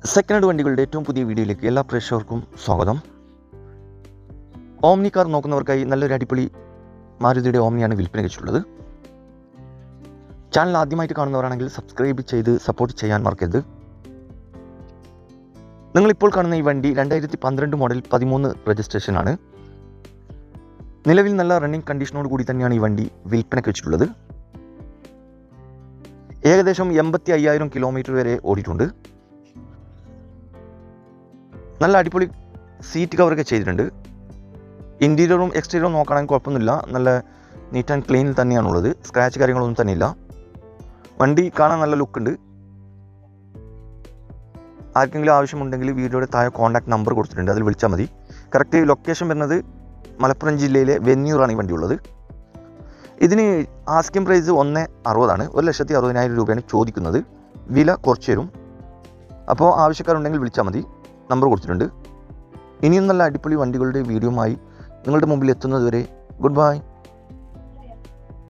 Second hand വണ്ടികളുടെ ഏറ്റവും പുതിയ വീഡിയോയിലേക്ക് എല്ലാ പ്രേക്ഷകർക്കും സ്വാഗതം. ഓമ്നി കാർ നോക്കുന്നവർക്കായി നല്ലൊരു അടിപൊളി മാരുതിയുടെ ഓമ്നിയാണ് വിൽപ്പന വെച്ചിട്ടുള്ളത്. ചാനൽ ആദ്യമായിട്ട് കാണുന്നവരാണെങ്കിൽ സബ്സ്ക്രൈബ് ചെയ്ത് സപ്പോർട്ട് ചെയ്യാൻ മറക്കരുത്. നിങ്ങളിപ്പോൾ കാണുന്ന ഈ വണ്ടി 2012 മോഡൽ 13 രജിസ്ട്രേഷനാണ്. നിലവിൽ നല്ല റണ്ണിങ് കണ്ടീഷനോട് കൂടി തന്നെയാണ് ഈ വണ്ടി വിൽപ്പനയ്ക്ക് വെച്ചിട്ടുള്ളത്. ഏകദേശം 85,000 കിലോമീറ്റർ വരെ ഓടിയിട്ടുണ്ട്. നല്ല അടിപൊളി സീറ്റ് കവറൊക്കെ ചെയ്തിട്ടുണ്ട്. ഇൻറ്റീരിയറും എക്സ്റ്റീരിയറും നോക്കുകയാണെങ്കിൽ കുഴപ്പമൊന്നുമില്ല. നല്ല നീറ്റ് ആൻഡ് ക്ലീനിൽ തന്നെയാണുള്ളത്. സ്ക്രാച്ച് കാര്യങ്ങളൊന്നും തന്നെയില്ല. വണ്ടി കാണാൻ നല്ല ലുക്കുണ്ട്. ആർക്കെങ്കിലും ആവശ്യമുണ്ടെങ്കിൽ വീഡിയോയുടെ താഴെ കോൺടാക്ട് നമ്പർ കൊടുത്തിട്ടുണ്ട്, അതിൽ വിളിച്ചാൽ മതി. കറക്റ്റ് ലൊക്കേഷൻ വരുന്നത് മലപ്പുറം ജില്ലയിലെ വെന്നിയൂറാണ് ഈ വണ്ടി ഉള്ളത്. ഇതിന് ആസ്കിംഗ് പ്രൈസ് 1,60,000 1,60,000 രൂപയാണ് ചോദിക്കുന്നത്. വില കുറച്ച് തരും. അപ്പോൾ ആവശ്യക്കാരുണ്ടെങ്കിൽ വിളിച്ചാൽ മതി, നമ്പർ കൊടുത്തിട്ടുണ്ട്. ഇനിയും നല്ല അടിപൊളി വണ്ടികളുടെ വീഡിയോയുമായി നിങ്ങളുടെ മുമ്പിൽ എത്തുന്നതുവരെ ഗുഡ് ബൈ.